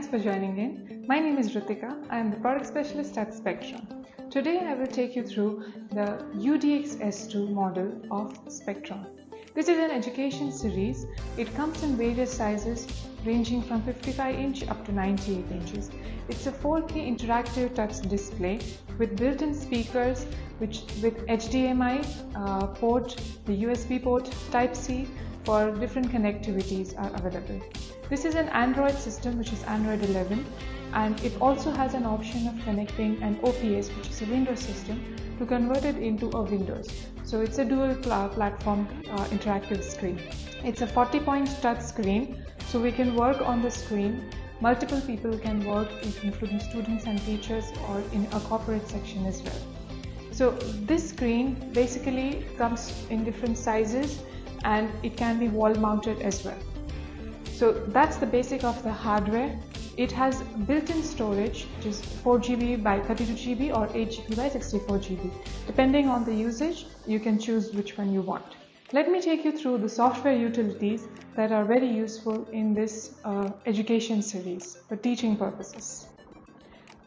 thanks for joining in. My name is Ritika. I am the product specialist at Specktron. Today I will take you through the UDX-S2 model of Specktron. This is an education series. It comes in various sizes ranging from 55-inch up to 98 inches. It's a 4K interactive touch display with built-in speakers with HDMI port, the USB port, Type-C for different connectivities are available. This is an Android system, which is Android 11, and it also has an option of connecting an OPS, which is a Windows system, to convert it into a Windows. So it's a dual platform interactive screen. It's a 40-point touch screen, so we can work on the screen. Multiple people can work, including students and teachers, or in a corporate section as well. So this screen basically comes in different sizes and it can be wall mounted as well. So that's the basic of the hardware. It has built-in storage, which is 4 GB by 32 GB or 8 GB by 64 GB. Depending on the usage, you can choose which one you want. Let me take you through the software utilities that are very useful in this education series for teaching purposes.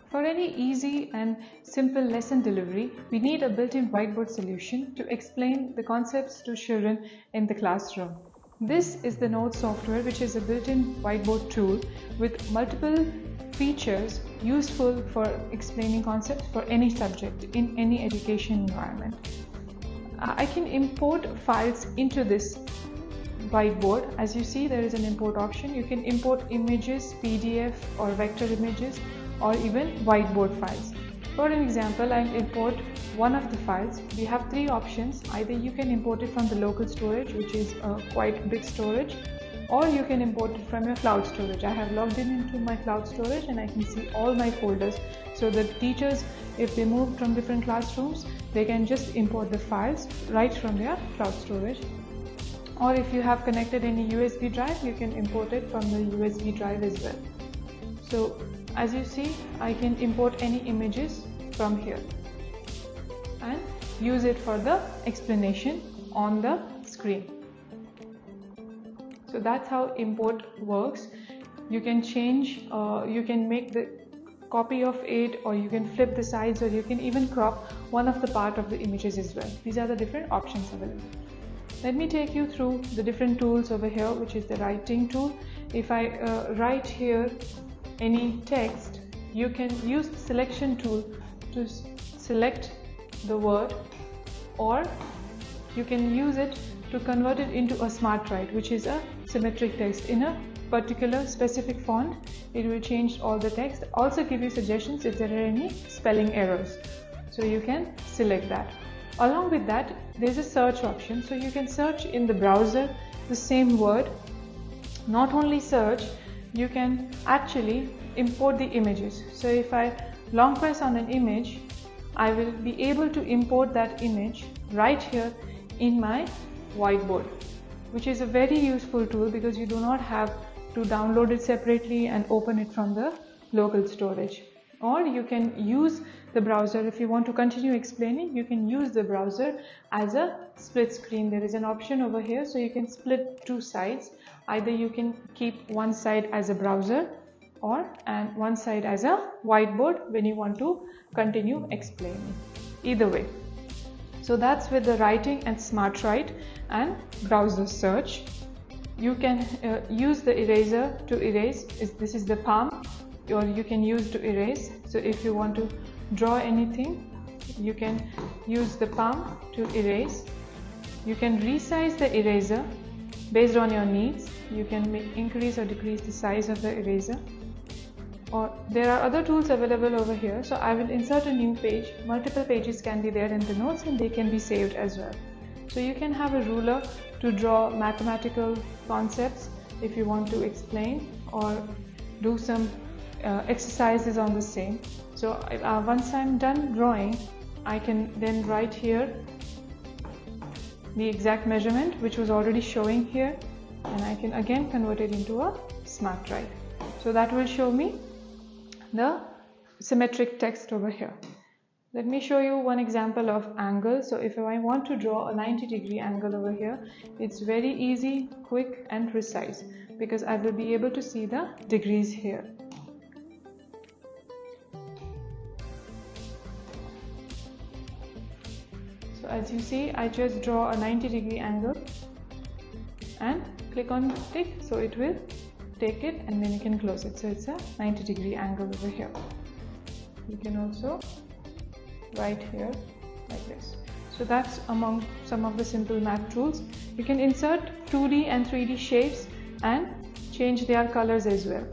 For any easy and simple lesson delivery, we need a built-in whiteboard solution to explain the concepts to children in the classroom. This is the Node software, which is a built-in whiteboard tool with multiple features useful for explaining concepts for any subject in any education environment. I can import files into this whiteboard. As you see, there is an import option. You can import images, PDF or vector images, or even whiteboard files. For an example, I'll import one of the files. We have three options. Either you can import it from the local storage, which is quite big storage, or you can import it from your cloud storage. I have logged in into my cloud storage and I can see all my folders. So the teachers, if they move from different classrooms, they can just import the files right from their cloud storage. Or if you have connected any USB drive, you can import it from the USB drive as well. So as you see, I can import any images from here and use it for the explanation on the screen. So that's how import works. You can change, you can make the copy of it, or you can flip the sides, or you can even crop one of the part of the images as well. These are the different options available. Let me take you through the different tools over here, which is the writing tool. If I write here any text, you can use the selection tool to select the word, or you can use it to convert it into a smart write, which is a symmetric text in a particular specific font. It will change all the text, also give you suggestions if there are any spelling errors, so you can select that. Along with that, there's a search option, so you can search in the browser the same word. Not only search, you can actually import the images. So if I long press on an image, I will be able to import that image right here in my whiteboard, which is a very useful tool because you do not have to download it separately and open it from the local storage. Or you can use the browser. If you want to continue explaining, you can use the browser as a split screen. There is an option over here, so you can split two sides. Either you can keep one side as a browser and one side as a whiteboard when you want to continue explaining. Either way. So that's with the writing and smart write and browser search. You can use the eraser to erase. This is the palm, or you can use to erase. So if you want to draw anything, you can use the palm to erase. You can resize the eraser based on your needs. You can increase or decrease the size of the eraser. Or there are other tools available over here. So I will insert a new page. Multiple pages can be there in the notes and they can be saved as well. So you can have a ruler to draw mathematical concepts if you want to explain, or do some exercises on the same. So once I'm done drawing, I can then write here the exact measurement, which was already showing here, and I can again convert it into a smart write. So that will show me the symmetric text over here. Let me show you one example of angle. So if I want to draw a 90-degree angle over here, it's very easy, quick and precise, because I will be able to see the degrees here. as you see, I just draw a 90-degree angle and click on tick, so it will take it and then you can close it. So it's a 90-degree angle over here. You can also write here like this. So that's among some of the simple math tools. You can insert 2D and 3D shapes and change their colors as well.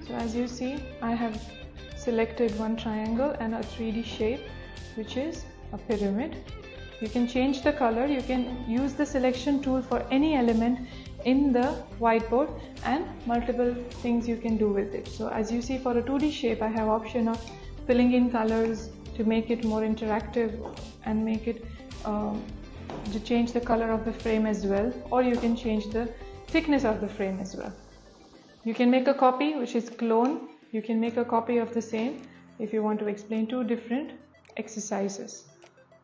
So as you see, I have selected one triangle and a 3D shape, which is a pyramid. You can change the color. You can use the selection tool for any element in the whiteboard, and multiple things you can do with it. So as you see, for a 2D shape, I have option of filling in colors to make it more interactive and make it to change the color of the frame as well, or you can change the thickness of the frame as well. You can make a copy, which is clone. You can make a copy of the same if you want to explain two different exercises.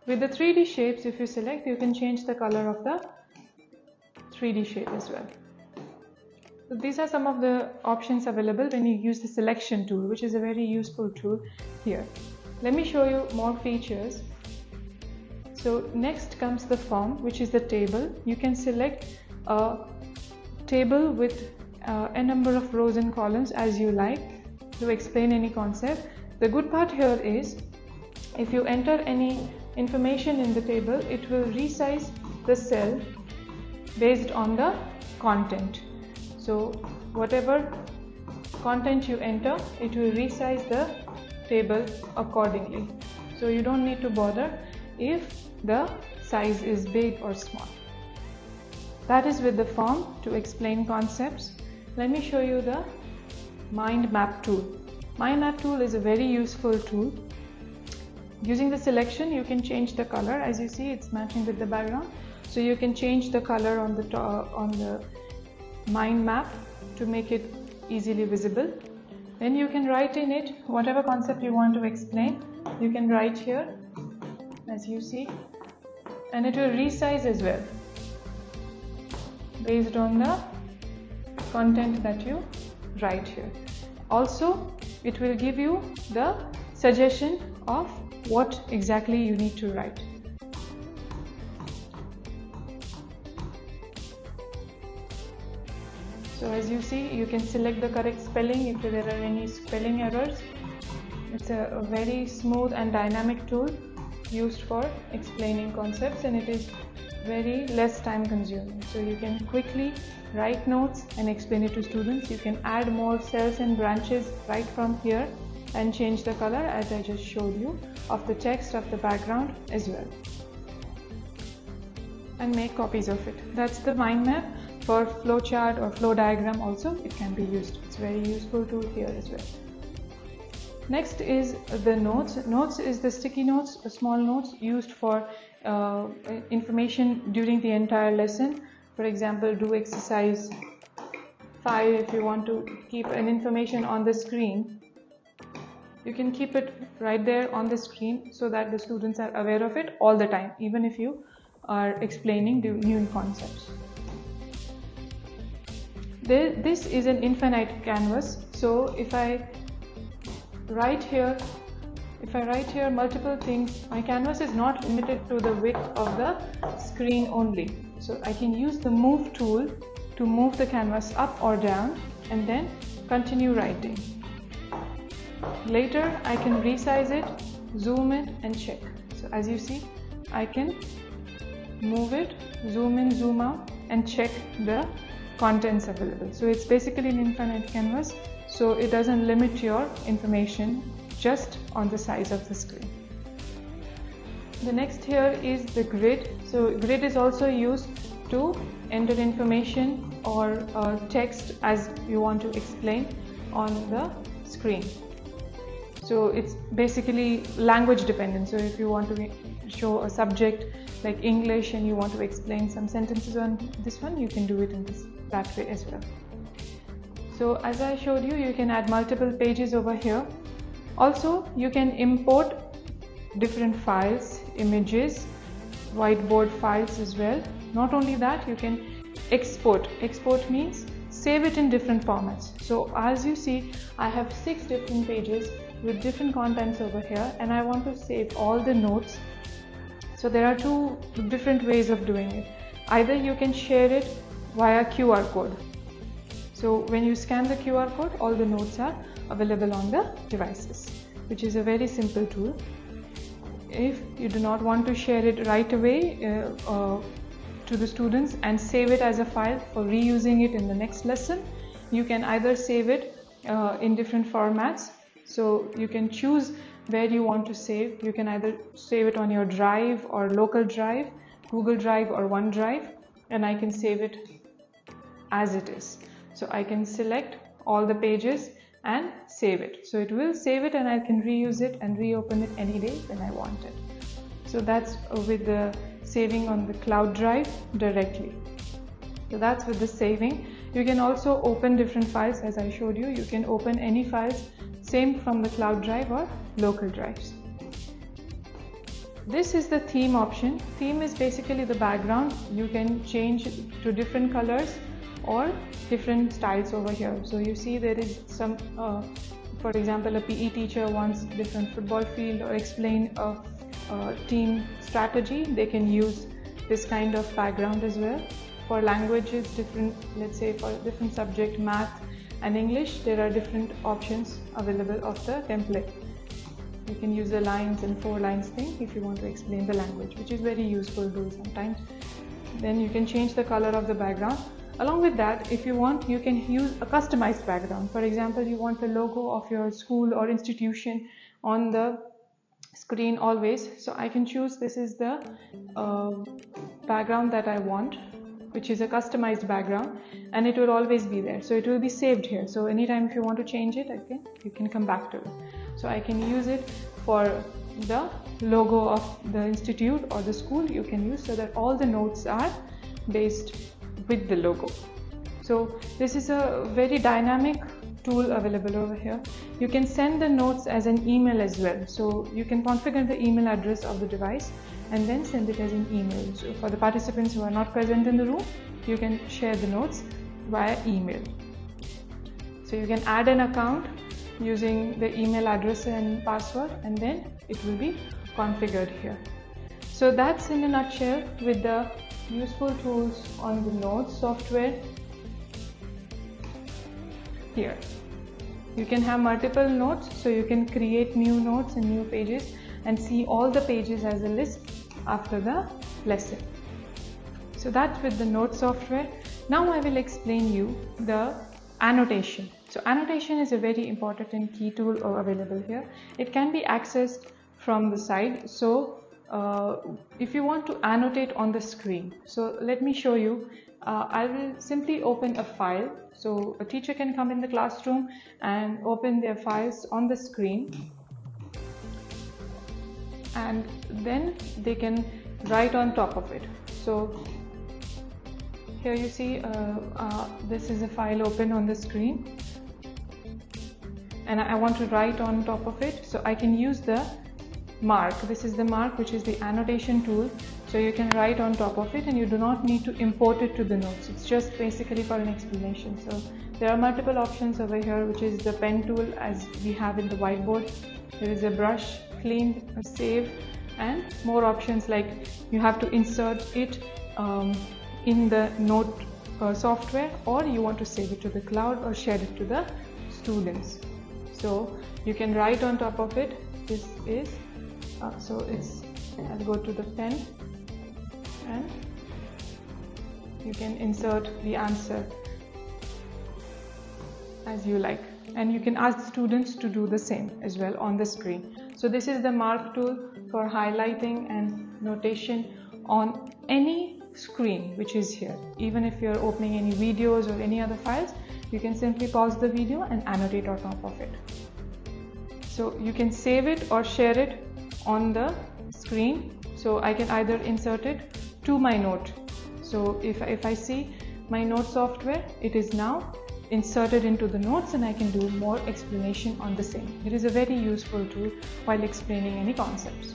With the 3D shapes, if you select, you can change the color of the 3D shape as well. So these are some of the options available when you use the selection tool, which is a very useful tool here. Let me show you more features. So next comes the form, which is the table. You can select a table with a number of rows and columns as you like to explain any concept. The good part here is, if you enter any information in the table, it will resize the cell based on the content. So whatever content you enter, it will resize the table accordingly. So you don't need to bother if the size is big or small. That is with the form to explain concepts. Let me show you the mind map tool. Mind map tool is a very useful tool. Using the selection, you can change the color. As you see, it's matching with the background. So you can change the color on the mind map to make it easily visible. Then you can write in it whatever concept you want to explain. You can write here, as you see, and it will resize as well based on the content that you write here. Also, it will give you the suggestion of what exactly you need to write. So as you see, you can select the correct spelling if there are any spelling errors. It's a very smooth and dynamic tool used for explaining concepts, and it is very less time consuming. So you can quickly write notes and explain it to students. You can add more cells and branches right from here and change the color, as I just showed you, of the text of the background as well, and make copies of it. That's the mind map. For flowchart or flow diagram also it can be used. It's a very useful tool here as well. Next is the notes. Notes is the sticky notes, small notes used for information during the entire lesson. For example, do exercise 5. If you want to keep an information on the screen, you can keep it right there on the screen so that the students are aware of it all the time, even if you are explaining the new concepts. This is an infinite canvas. So if I write here multiple things, my canvas is not limited to the width of the screen only. So I can use the move tool to move the canvas up or down and then continue writing. Later I can resize it, zoom it and check. So as you see, I can move it, zoom in, zoom out and check the contents available. So it's basically an infinite canvas, so it doesn't limit your information just on the size of the screen. The next here is the grid. So grid is also used to enter information or text as you want to explain on the screen. So it's basically language dependent. So if you want to show a subject like English and you want to explain some sentences on this one, you can do it in that way as well. So as I showed you, you can add multiple pages over here. Also, you can import different files, images, whiteboard files as well. Not only that, you can export. Export means save it in different formats. So as you see, I have 6 different pages with different contents over here, and I want to save all the notes So there are two different ways of doing it. Either you can share it via QR code. So when you scan the QR code, all the notes are available on the devices, which is a very simple tool. If you do not want to share it right away to the students and save it as a file for reusing it in the next lesson, you can either save it in different formats. So you can choose where you want to save. You can either save it on your drive or local drive, Google Drive or OneDrive, and I can save it as it is. So I can select all the pages and save it. So it will save it and I can reuse it and reopen it any day when I want it. So that's with the saving on the cloud drive directly. So that's with the saving. You can also open different files as I showed you. You can open any files, same from the cloud drive or local drives. This is the theme option. Theme is basically the background. You can change to different colors or different styles over here. So you see there is some, for example, a PE teacher wants different football field or explain a team strategy. They can use this kind of background as well. For languages, different, let's say for different subject, math and English, there are different options available of the template. You can use the lines and 4 lines thing if you want to explain the language, which is very useful tool sometimes. Then you can change the color of the background. Along with that, if you want, you can use a customized background. For example, you want the logo of your school or institution on the screen always. So I can choose, this is the background that I want, which is a customized background, and it will always be there. So it will be saved here. So anytime if you want to change it again, you can come back to it. So I can use it for the logo of the institute or the school. You can use so that all the notes are based with the logo. So this is a very dynamic tool available over here. You can send the notes as an email as well. So you can configure the email address of the device and then send it as an email. So for the participants who are not present in the room, you can share the notes via email. So you can add an account using the email address and password, and then it will be configured here. So that's in a nutshell with the useful tools on the notes software. Here you can have multiple notes, so you can create new notes and new pages and see all the pages as a list after the lesson. So that's with the note software. Now I will explain you the annotation. So annotation is a very important and key tool available here. It can be accessed from the side. So if you want to annotate on the screen, so let me show you. I will simply open a file. So a teacher can come in the classroom and open their files on the screen, and then they can write on top of it. So here you see this is a file open on the screen, and I want to write on top of it. So I can use the mark. This is the mark, which is the annotation tool. So you can write on top of it and you do not need to import it to the notes. It's just basically for an explanation. So there are multiple options over here, which is the pen tool as we have in the whiteboard. There is a brush, clean, save, and more options like you have to insert it in the note software, or you want to save it to the cloud or share it to the students. So you can write on top of it. This is so it's, I'll go to the pen and you can insert the answer as you like, and you can ask students to do the same as well on the screen. So this is the mark tool for highlighting and notation on any screen which is here. Even if you're opening any videos or any other files, you can simply pause the video and annotate on top of it. So you can save it or share it on the screen. So I can either insert it to my note. So if I see my note software, it is now inserted into the notes and I can do more explanation on the same. It is a very useful tool while explaining any concepts.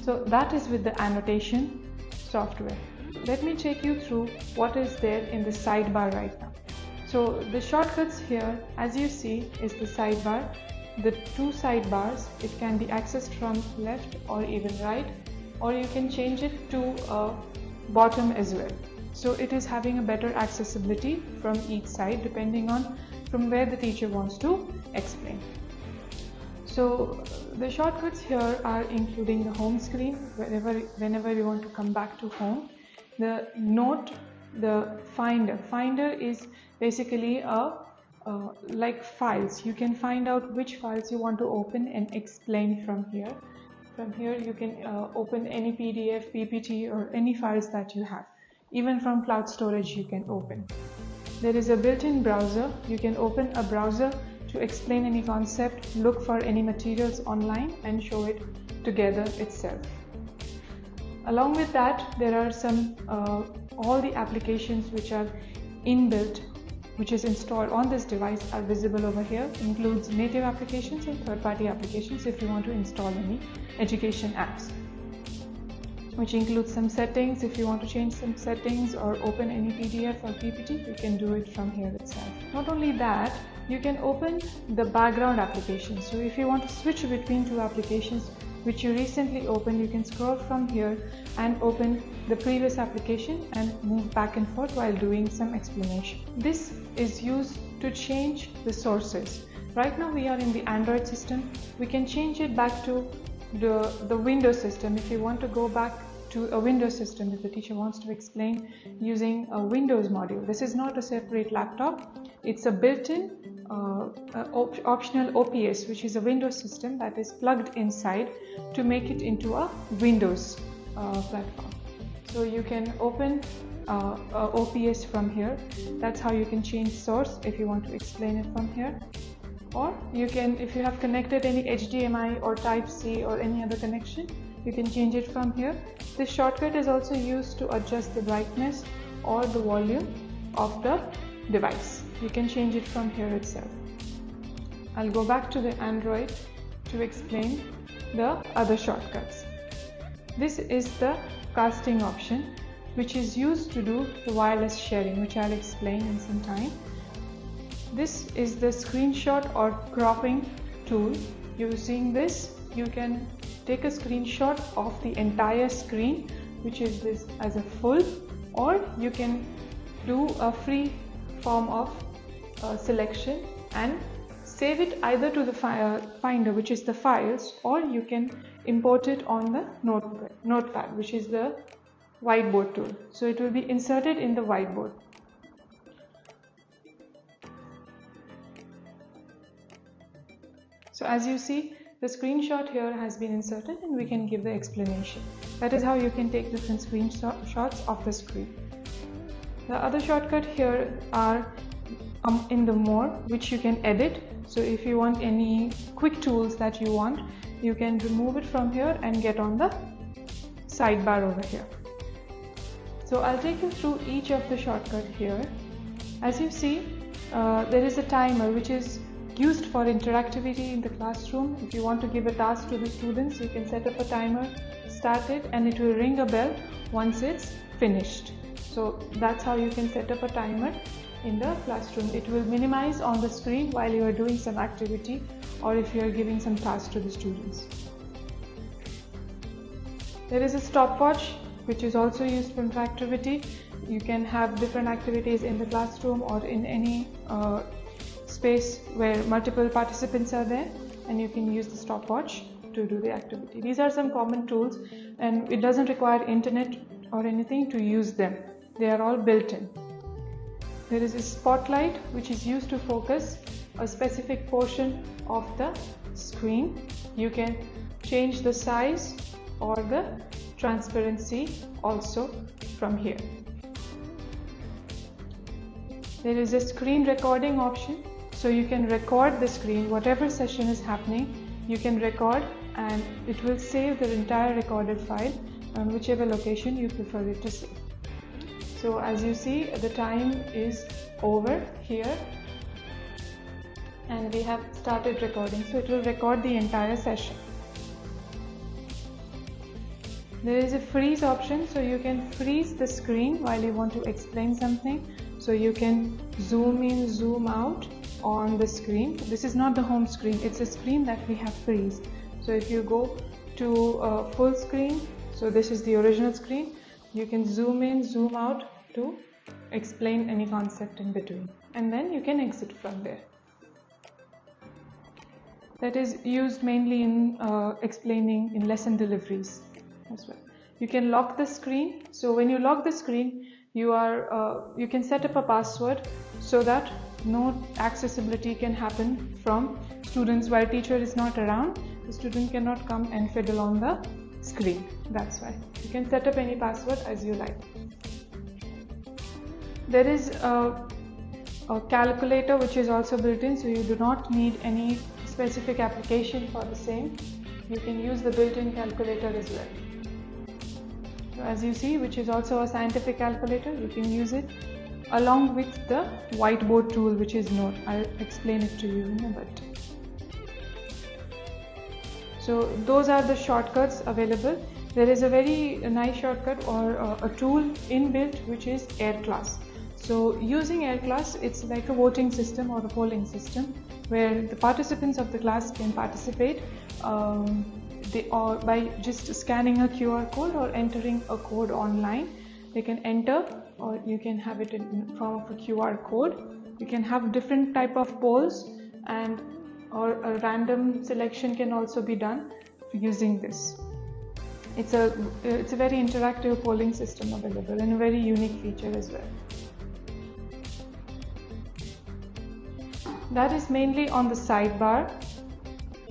So that is with the annotation software. Let me take you through what is there in the sidebar right now. So the shortcuts here, as you see, is the sidebar. The two sidebars, it can be accessed from left or even right. or you can change it to bottom as well. So it is having a better accessibility from each side depending on from where the teacher wants to explain. So the shortcuts here are including the home screen, whenever you want to come back to home. The note, the finder. Finder is basically like files. You can find out which files you want to open and explain from here. From here you can open any PDF, PPT or any files that you have. Even from cloud storage you can open. There is a built-in browser. You can open a browser to explain any concept, look for any materials online and show it together itself. Along with that, there are some all the applications which are inbuilt, which is installed on this device, are visible over here. Includes native applications and third-party applications if you want to install any education apps, which includes some settings. If you want to change some settings or open any PDF or PPT, you can do it from here itself. Not only that, you can open the background applications. So if you want to switch between two applications which you recently opened, you can scroll from here and open the previous application and move back and forth while doing some explanation. This is used to change the sources. Right now we are in the Android system. We can change it back to the Windows system. If you want to go back to a Windows system, if the teacher wants to explain using a Windows module, this is not a separate laptop. It's a built-in optional OPS, which is a Windows system that is plugged inside to make it into a Windows platform. So you can open OPS from here. That's how you can change source if you want to explain it from here. Or you can, if you have connected any HDMI or Type-C or any other connection, you can change it from here. This shortcut is also used to adjust the brightness or the volume of the device. You can change it from here itself. I'll go back to the Android to explain the other shortcuts. This is the casting option, which is used to do the wireless sharing, which I'll explain in some time. This is the screenshot or cropping tool. Using this, you can take a screenshot of the entire screen, which is this as a full, or you can do a free form of selection and save it either to the finder, which is the files, or you can import it on the notepad, which is the whiteboard tool. So it will be inserted in the whiteboard. So as you see, the screenshot here has been inserted and we can give the explanation. That is how you can take different screenshots of the screen. The other shortcut here are in the more, which you can edit. So if you want any quick tools that you want, you can remove it from here and get on the sidebar over here. So I'll take you through each of the shortcut here. As you see, there is a timer which is used for interactivity in the classroom. If you want to give a task to the students, you can set up a timer, start it, and it will ring a bell once it's finished. So that's how you can set up a timer in the classroom. It will minimize on the screen while you are doing some activity or if you are giving some task to the students. There is a stopwatch which is also used for interactivity. You can have different activities in the classroom or in any space where multiple participants are there, and you can use the stopwatch to do the activity. These are some common tools and it doesn't require internet or anything to use them. They are all built in. There is a spotlight which is used to focus a specific portion of the screen. You can change the size or the transparency also from here. There is a screen recording option. So you can record the screen, whatever session is happening, you can record and it will save the entire recorded file on whichever location you prefer it to save. So as you see, the time is over here and we have started recording. So it will record the entire session. There is a freeze option, so you can freeze the screen while you want to explain something. So you can zoom in, zoom out on the screen. This is not the home screen, it's a screen that we have freezed. So if you go to full screen, So this is the original screen. You can zoom in, zoom out to explain any concept in between, and then you can exit from there. That is used mainly in explaining in lesson deliveries as well. You can lock the screen. So when you lock the screen, you can set up a password so that no accessibility can happen from students while teacher is not around. The student cannot come and fiddle on the screen. That's why you can set up any password as you like. There is a calculator which is also built in, so you do not need any specific application for the same. You can use the built-in calculator as well. So as you see, which is also a scientific calculator, you can use it along with the whiteboard tool, which is Note. I'll explain it to you in a bit. So those are the shortcuts available. There is a very nice shortcut or a tool inbuilt, which is Air Class. So using Air Class, it's like a voting system or a polling system where the participants of the class can participate by just scanning a QR code or entering a code online. They can enter, or you can have it in form of a QR code. You can have different type of polls, and or a random selection can also be done using this. It's a very interactive polling system available and a very unique feature as well. That is mainly on the sidebar.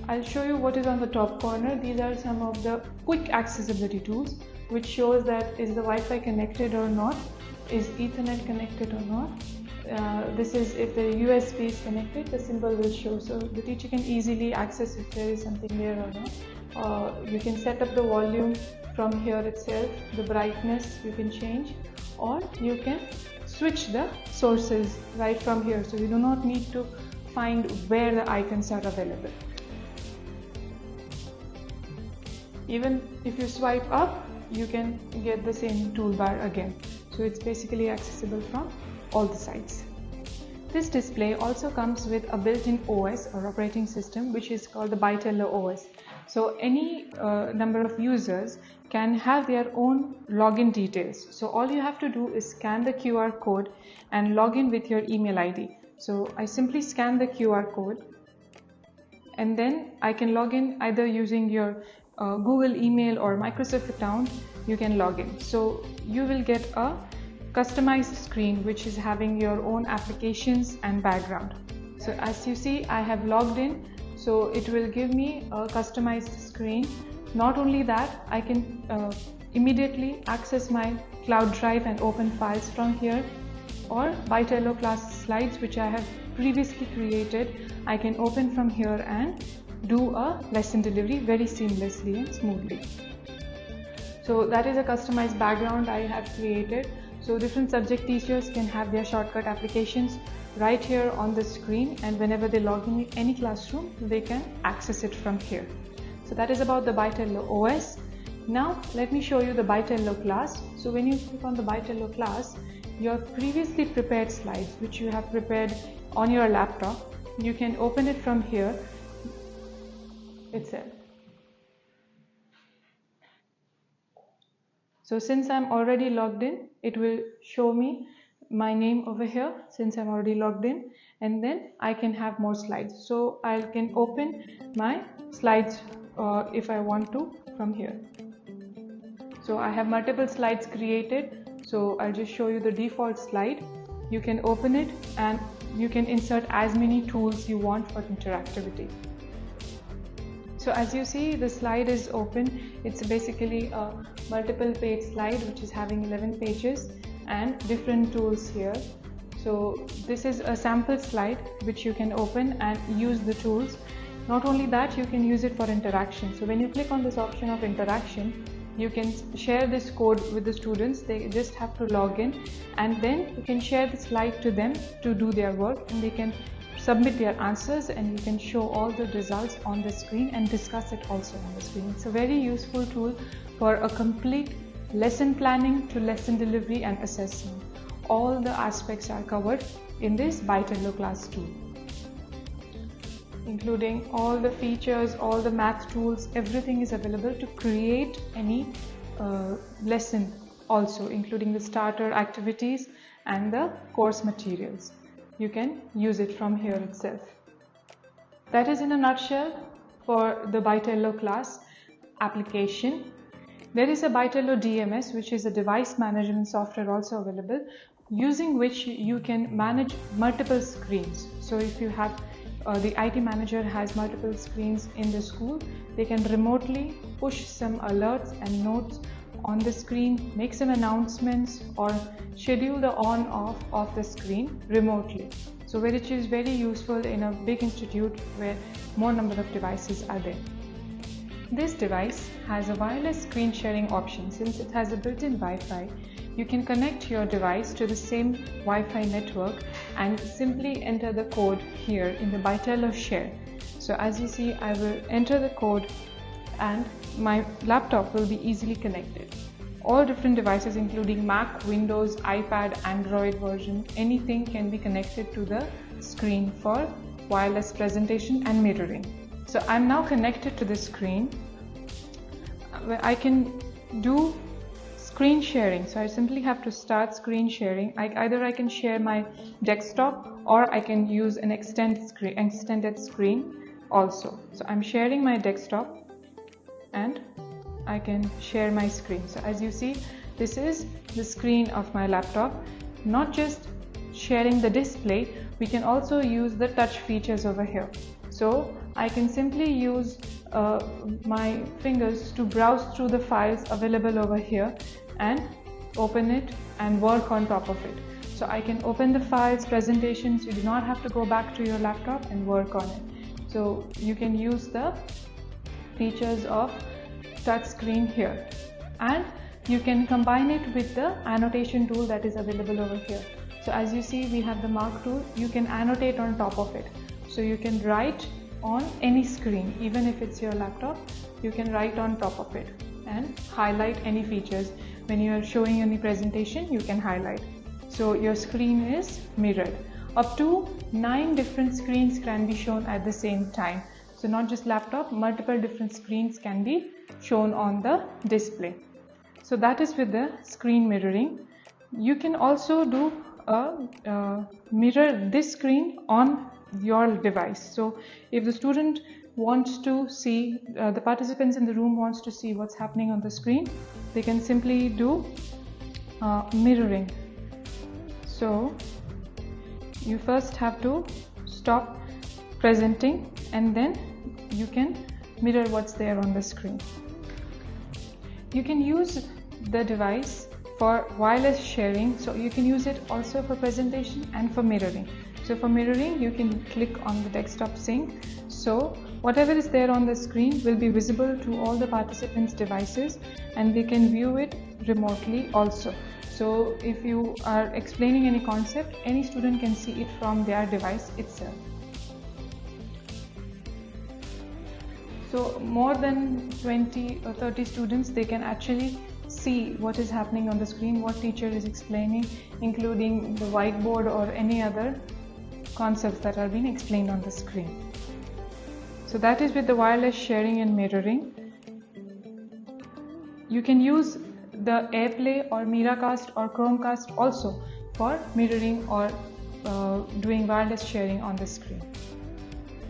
I'll show you what is on the top corner. These are some of the quick accessibility tools which shows that is the Wi-Fi connected or not, is Ethernet connected or not. This is if the USB is connected, the symbol will show, so the teacher can easily access if there is something there or not. You can set up the volume from here itself, the brightness you can change, or you can switch the sources right from here, so you do not need to find where the icons are available. Even if you swipe up, you can get the same toolbar again. So it's basically accessible from all the sides. This display also comes with a built-in OS or operating system, which is called the Bytello OS. So any number of users can have their own login details. So all you have to do is scan the QR code and log in with your email ID. So I simply scan the QR code, and then I can log in either using your Google email or Microsoft account. You can log in. So you will get a customized screen which is having your own applications and background. So as you see, I have logged in, so it will give me a customized screen. Not only that, I can immediately access my cloud drive and open files from here, or Bytello Class slides which I have previously created. I can open from here and do a lesson delivery very seamlessly and smoothly. So that is a customized background I have created. So different subject teachers can have their shortcut applications right here on the screen, and whenever they log in any classroom, they can access it from here. So that is about the Bytello OS. Now let me show you the Bytello Class. So when you click on the Bytello Class, your previously prepared slides which you have prepared on your laptop, you can open it from here itself. So since I'm already logged in, it will show me my name over here since I'm already logged in, and then I can have more slides. So I can open my slides if I want to from here. So I have multiple slides created. So I'll just show you the default slide. You can open it and you can insert as many tools you want for interactivity. So as you see, the slide is open. It's basically a multiple page slide which is having 11 pages and different tools here. So this is a sample slide which you can open and use the tools. Not only that, you can use it for interaction. So when you click on this option of interaction, you can share this code with the students. They just have to log in, and then you can share the slide to them to do their work, and they can submit their answers, and you can show all the results on the screen and discuss it also on the screen. It's a very useful tool for a complete lesson planning to lesson delivery and assessment. All the aspects are covered in this Bytello Class tool, including all the features, all the math tools. Everything is available to create any lesson also, including the starter activities and the course materials. You can use it from here itself. That is in a nutshell for the Bytello class application. There is a Bytello DMS, which is a device management software also available, using which you can manage multiple screens. So if you have the IT manager has multiple screens in the school, they can remotely push some alerts and notes on the screen, make some announcements, or schedule the on-off of the screen remotely. So which is very useful in a big institute where more number of devices are there. This device has a wireless screen sharing option. Since it has a built-in Wi-Fi, you can connect your device to the same Wi-Fi network and simply enter the code here in the Bytello share. So as you see, I will enter the code and my laptop will be easily connected. All different devices including Mac, Windows, iPad, Android version, anything can be connected to the screen for wireless presentation and mirroring. So I'm now connected to the screen where I can do screen sharing. So I simply have to start screen sharing. Either I can share my desktop or I can use an extended screen also. So I'm sharing my desktop and I can share my screen. So as you see, this is the screen of my laptop. Not just sharing the display, we can also use the touch features over here. So I can simply use my fingers to browse through the files available over here and open it and work on top of it. So I can open the files, presentations. You do not have to go back to your laptop and work on it. So you can use the features of touch screen here, and you can combine it with the annotation tool that is available over here. So as you see, we have the mark tool. You can annotate on top of it. So you can write on any screen, even if it's your laptop, you can write on top of it and highlight any features. When you are showing any presentation, you can highlight. So your screen is mirrored. Up to 9 different screens can be shown at the same time. So not just laptop, multiple different screens can be shown on the display. So that is with the screen mirroring. You can also do a mirror this screen on your device. So if the student wants to see, the participants in the room wants to see what's happening on the screen, they can simply do mirroring. So you first have to stop presenting and then you can mirror what's there on the screen. You can use the device for wireless sharing, so you can use it also for presentation and for mirroring. So for mirroring, you can click on the desktop sync. So whatever is there on the screen will be visible to all the participants' devices and they can view it remotely also. So if you are explaining any concept, any student can see it from their device itself. So more than 20 or 30 students, they can actually see what is happening on the screen, what teacher is explaining, including the whiteboard or any other concepts that are being explained on the screen. So that is with the wireless sharing and mirroring. You can use the AirPlay or Miracast or Chromecast also for mirroring or doing wireless sharing on the screen.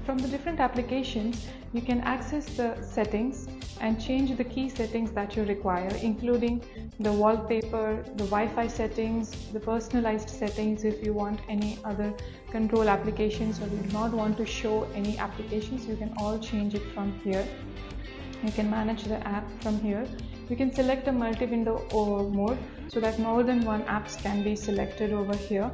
From the different applications, you can access the settings and change the key settings that you require, including the wallpaper, the Wi-Fi settings, the personalized settings if you want any other control applications or you do not want to show any applications, you can all change it from here. You can manage the app from here. You can select a multi-window mode so that more than one apps can be selected over here,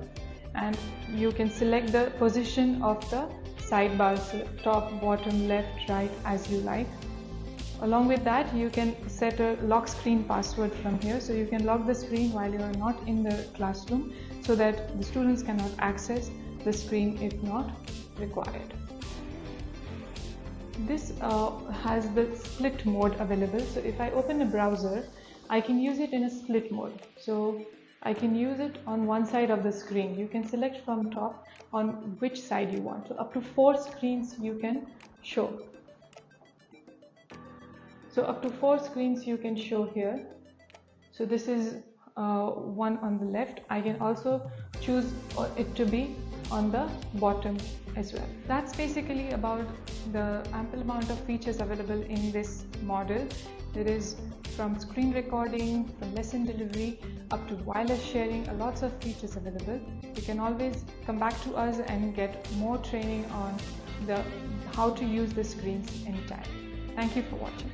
and you can select the position of the sidebars, top, bottom, left, right, as you like. Along with that, you can set a lock screen password from here, so you can lock the screen while you are not in the classroom so that the students cannot access the screen if not required. This has the split mode available. So if I open a browser, I can use it in a split mode. So I can use it on one side of the screen. You can select from top on which side you want. So up to 4 screens you can show. So up to 4 screens you can show here. So this is one on the left. I can also choose it to be on the bottom as well. That's basically about the ample amount of features available in this model. There is from screen recording, from lesson delivery, up to wireless sharing, lots of features available. You can always come back to us and get more training on how to use the screens anytime. Thank you for watching.